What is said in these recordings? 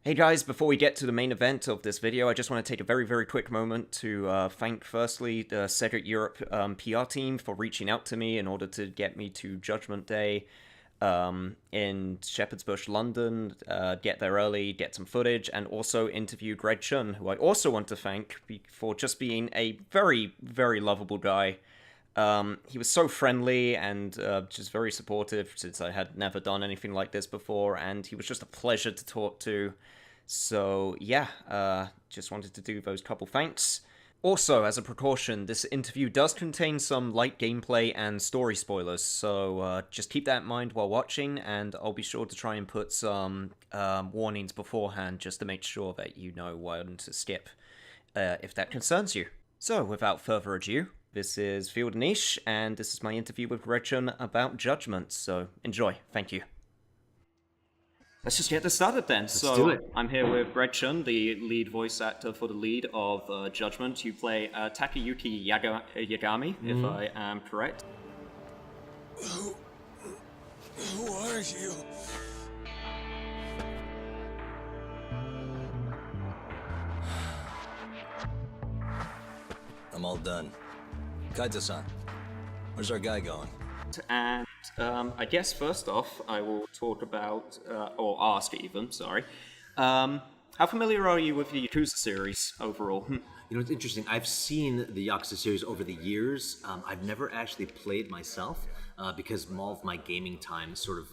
Hey guys, before we get to the main event of this video, I just want to take a very quick moment to thank firstly the Sega Europe PR team for reaching out to me in order to get me to Judgment Day in Shepherd's Bush, London, get there early, get some footage, and also interview Greg Chun, who I also want to thank for just being a very lovable guy. He was so friendly and just very supportive since I had never done anything like this before, and he was just a pleasure to talk to. So yeah, just wanted to do those couple thanks. Also, as a precaution, this interview does contain some light gameplay and story spoilers, so just keep that in mind while watching, and I'll be sure to try and put some warnings beforehand just to make sure that you know when to skip if that concerns you. So, without further ado, this is Field Niche, and this is my interview with Greg Chun about Judgment, so enjoy. Thank you. Let's just get this started then. Let's do it. I'm here with Greg Chun, the lead voice actor for the lead of Judgment. You play Takayuki Yagami, if I am correct. Who are you? I'm all done. Kaito-san, where's our guy going? And I guess first off, I will talk about, or ask even, sorry, how familiar are you with the Yakuza series overall? You know, it's interesting. I've seen the Yakuza series over the years. I've never actually played myself because all of my gaming time sort of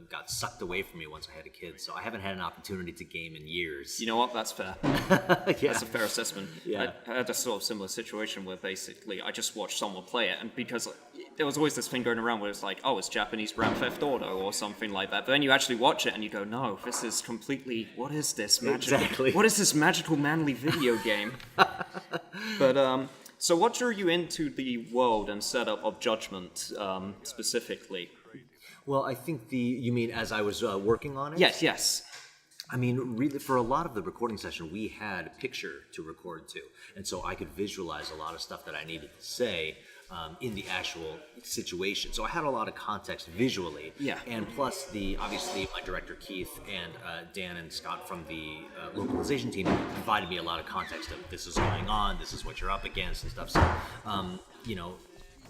got sucked away from me once I had a kid. So I haven't had an opportunity to game in years. You know what? That's fair. Yeah. That's a fair assessment. Yeah. I had a sort of similar situation where basically I just watched someone play it, and because there was always this thing going around where it's like, oh, it's Japanese Grand Theft Auto or something like that. But then you actually watch it and you go, no, this is completely, what is this magical? Exactly. What is this magical manly video game? But so what drew you into the world and setup of Judgment specifically? Well, I think you mean as I was working on it? Yes. I mean, really, for a lot of the recording session, we had a picture to record to. And so I could visualize a lot of stuff that I needed to say in the actual situation. So I had a lot of context visually. Yeah. And plus, obviously, my director, Keith, and Dan and Scott from the localization team provided me a lot of context of this is going on, this is what you're up against and stuff. So, you know,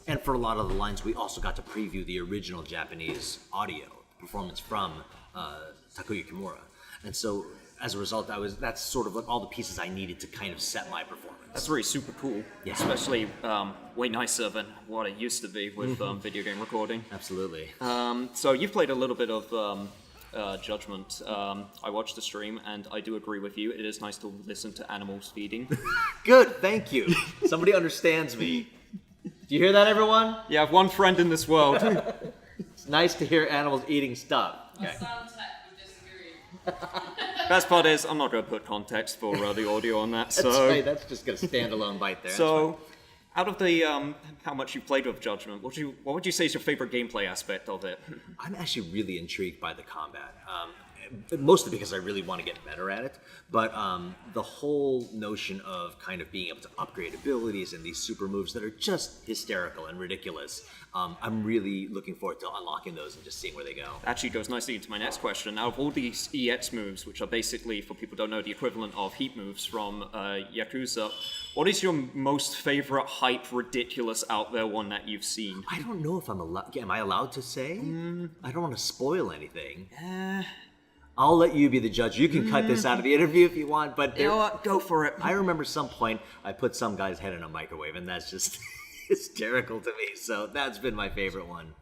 and for a lot of the lines, we also got to preview the original Japanese audio performance from Takuya Kimura. And so, as a result, that's sort of like all the pieces I needed to kind of set my performance. That's really super cool. Yeah. Especially way nicer than what it used to be with video game recording. Absolutely. So you've played a little bit of Judgment. I watched the stream, and I do agree with you. It is nice to listen to animals feeding. Good, thank you. Somebody understands me. Do you hear that, everyone? Yeah, I have one friend in this world. It's nice to hear animals eating stuff. Okay. Sound tech would disagree. Best part is, I'm not going to put context for the audio on that. That's right, that's just going to standalone bite there. So, out of the how much you played with Judgment, what would you say is your favorite gameplay aspect of it? I'm actually really intrigued by the combat. Mostly because I really want to get better at it, but the whole notion of kind of being able to upgrade abilities and these super moves that are just hysterical and ridiculous, I'm really looking forward to unlocking those and just seeing where they go. Actually goes nicely into my next question. Out of all these EX moves, which are basically, for people who don't know, the equivalent of heat moves from Yakuza, what is your most favorite hype, ridiculous, out there one that you've seen? I don't know if I'm allowed. Am I allowed to say? I don't want to spoil anything. I'll let you be the judge. You can cut this out of the interview if you want, but You know what? Go for it. I remember some point I put some guy's head in a microwave, and that's just hysterical to me. So that's been my favorite one.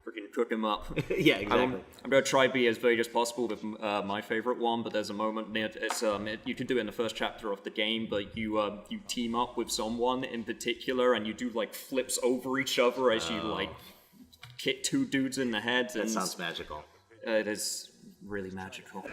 Freaking cook him up. Yeah, exactly. I'm going to try to be as vague as possible with my favorite one, but there's a moment near you can do it in the first chapter of the game, but you team up with someone in particular, and you do like flips over each other as you like kick two dudes in the head. That sounds magical. It is really magical.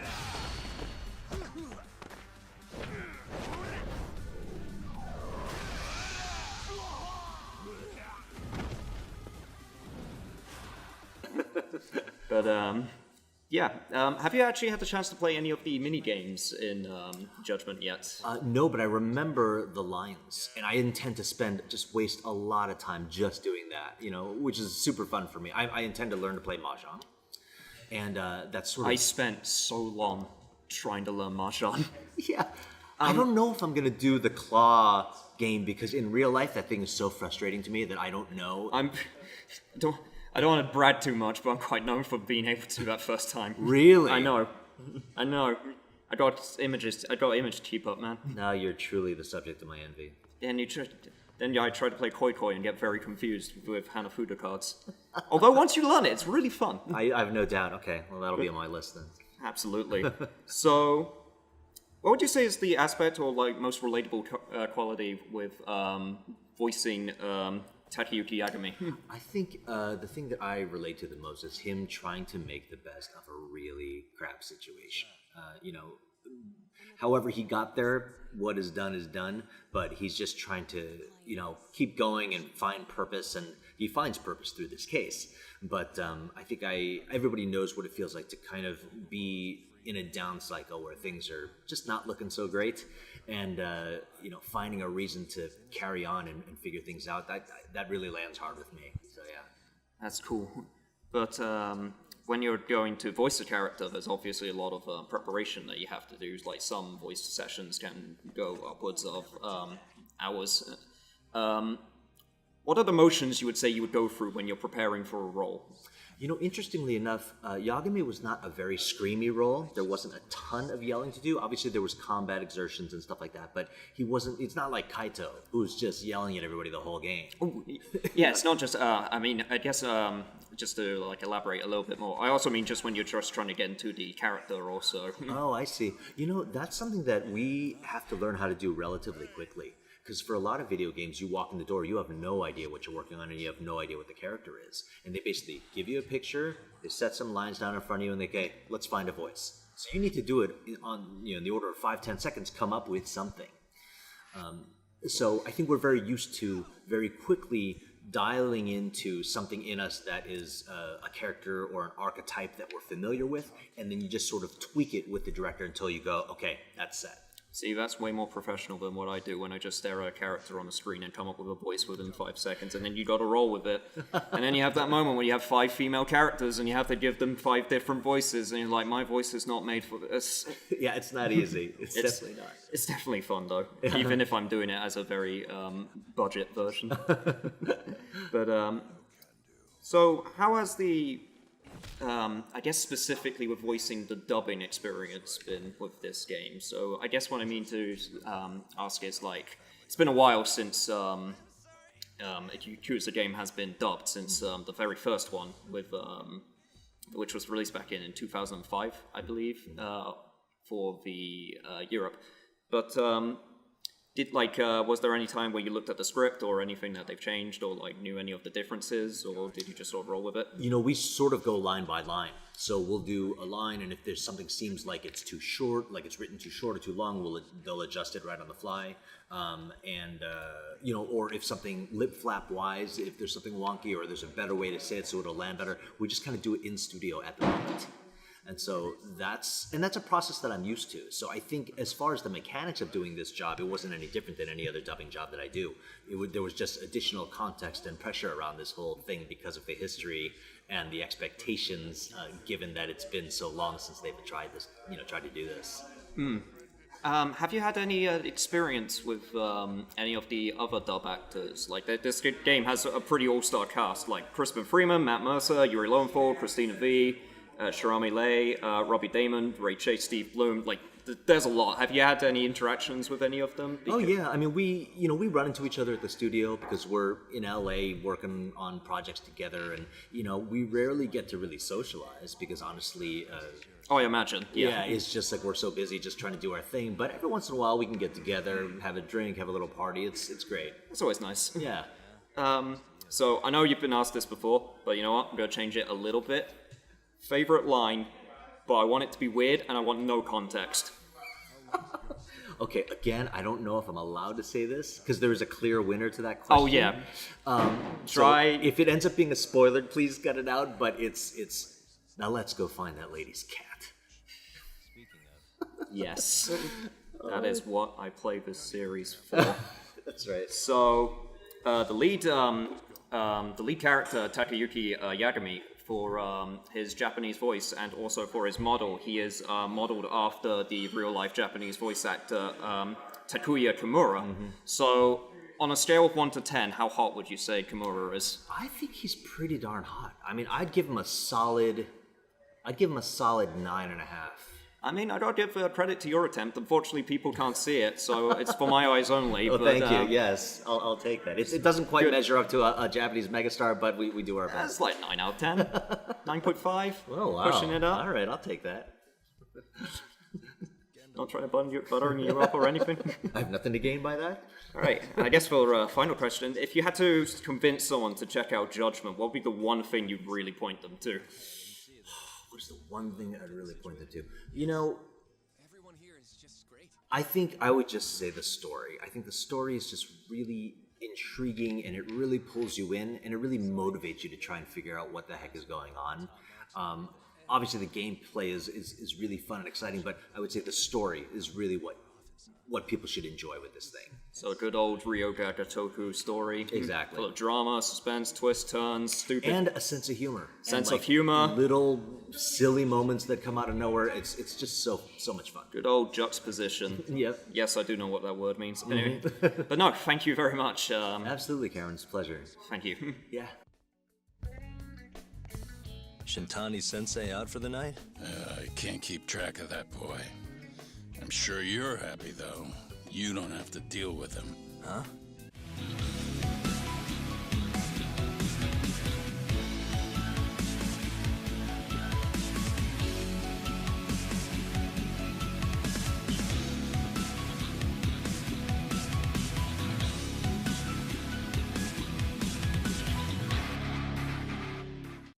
But Yeah. Have you actually had the chance to play any of the mini games in Judgment yet? No, but I remember the lines, and I intend to waste a lot of time just doing that, which is super fun for me. I intend to learn to play Mahjong, and that's sort of... I spent so long trying to learn Mahjong. Yeah. I don't know if I'm going to do the claw game, because in real life, that thing is so frustrating to me that I don't know. I don't want to brag too much, but I'm quite known for being able to do that first time. Really? I know. I got images to keep up, man. Now you're truly the subject of my envy. Then I try to play Koi Koi and get very confused with Hanafuda cards. Although once you learn it, it's really fun. I have no doubt. Okay, well, that'll be on my list then. Absolutely. So, what would you say is the aspect or most relatable quality with voicing Takayuki Yagami? I think the thing that I relate to the most is him trying to make the best of a really crap situation. However he got there, what is done, but he's just trying to, keep going and find purpose, and he finds purpose through this case. But I think everybody knows what it feels like to kind of be in a down cycle where things are just not looking so great, and finding a reason to carry on and figure things out, that really lands hard with me. So yeah, that's cool. But when you're going to voice a character, there's obviously a lot of preparation that you have to do. Like some voice sessions can go upwards of hours. What are the motions you would say you would go through when you're preparing for a role? Interestingly enough, Yagami was not a very screamy role. There wasn't a ton of yelling to do. Obviously, there was combat exertions and stuff like that, but it's not like Kaito, who's just yelling at everybody the whole game. Ooh, yeah, it's not just, I guess, just to elaborate a little bit more, I also mean just when you're just trying to get into the character also. Oh, I see. That's something that we have to learn how to do relatively quickly. Because for a lot of video games, you walk in the door, you have no idea what you're working on, and you have no idea what the character is. And they basically give you a picture, they set some lines down in front of you, and they say, okay, let's find a voice. So you need to do it in the order of 5-10 seconds, come up with something. So I think we're very used to very quickly dialing into something in us that is a character or an archetype that we're familiar with, and then you just sort of tweak it with the director until you go, okay, that's set. See, that's way more professional than what I do when I just stare at a character on the screen and come up with a voice within 5 seconds, and then you gotta roll with it. And then you have that moment where you have 5 female characters and you have to give them 5 different voices, and you're like, my voice is not made for this. Yeah, it's not easy. It's definitely not. It's definitely fun, though, even if I'm doing it as a very budget version. But, so how has the... I guess specifically with voicing the dubbing experience been with this game. So I guess what I mean to ask is it's been a while since the game has been dubbed since the very first one with which was released back in 2005, I believe, for the Europe. But was there any time where you looked at the script or anything that they've changed or knew any of the differences, or did you just sort of roll with it? We sort of go line by line. So we'll do a line, and if there's something seems like it's too short, like it's written too short or too long, they'll adjust it right on the fly. Or if something lip flap wise, if there's something wonky or there's a better way to say it so it'll land better, we just kind of do it in studio at the moment. And so that's a process that I'm used to. So I think as far as the mechanics of doing this job, it wasn't any different than any other dubbing job that I do. There was just additional context and pressure around this whole thing because of the history and the expectations, given that it's been so long since they've tried to do this. Have you had any experience with any of the other dub actors? This game has a pretty all-star cast, like Crispin Freeman, Matt Mercer, Yuri Lowenthal, Christina V, Sharami Lay, Robbie Damon, Ray Chase, Steve Bloom. There's a lot. Have you had any interactions with any of them? Oh yeah, I mean we run into each other at the studio because we're in LA working on projects together, and we rarely get to really socialize because honestly, I imagine. Yeah, it's just we're so busy just trying to do our thing. But every once in a while we can get together, have a drink, have a little party. It's great. It's always nice. Yeah. So I know you've been asked this before, but you know what? I'm gonna change it a little bit. Favorite line, but I want it to be weird and I want no context. Okay, again, I don't know if I'm allowed to say this because there is a clear winner to that question. Oh yeah. So if it ends up being a spoiler, please cut it out. But it's Now let's go find that lady's cat. Yes, that is what I play this series for. That's right. So, the lead character Takayuki Yagami, for his Japanese voice and also for his model, he is modeled after the real-life Japanese voice actor Takuya Kimura. So, on a scale of 1 to 10, how hot would you say Kimura is? I think he's pretty darn hot. I mean, I'd give him a solid 9.5. I mean, I gotta give credit to your attempt. Unfortunately, people can't see it, so it's for my eyes only. Oh, but, thank you. Yes, I'll take that. It doesn't quite measure up to a Japanese megastar, but we do our best. That's like 9 out of 10. 9.5. Oh, wow. Pushing it up. All right, I'll take that. Not trying to buttering you up or anything. I have nothing to gain by that. All right, I guess for final question, if you had to convince someone to check out Judgment, what would be the one thing you'd really point them to? What's the one thing I'd really point them to? You know, I think I would just say the story. I think the story is just really intriguing, and it really pulls you in, and it really motivates you to try and figure out what the heck is going on. Obviously, the gameplay is really fun and exciting, but I would say the story is really what people should enjoy with this thing. So a good old Ryoga Gotoku story. Exactly. Full of drama, suspense, twists, turns, stupid. And a sense of humor. Sense and, of humor. Little silly moments that come out of nowhere. It's just so much fun. Good old juxtaposition. Yep. Yes, I do know what that word means. Anyway, but no, thank you very much. Absolutely, Karen. It's a pleasure. Thank you. Yeah. Shintani-sensei out for the night? I can't keep track of that boy. I'm sure you're happy, though. You don't have to deal with him. Huh?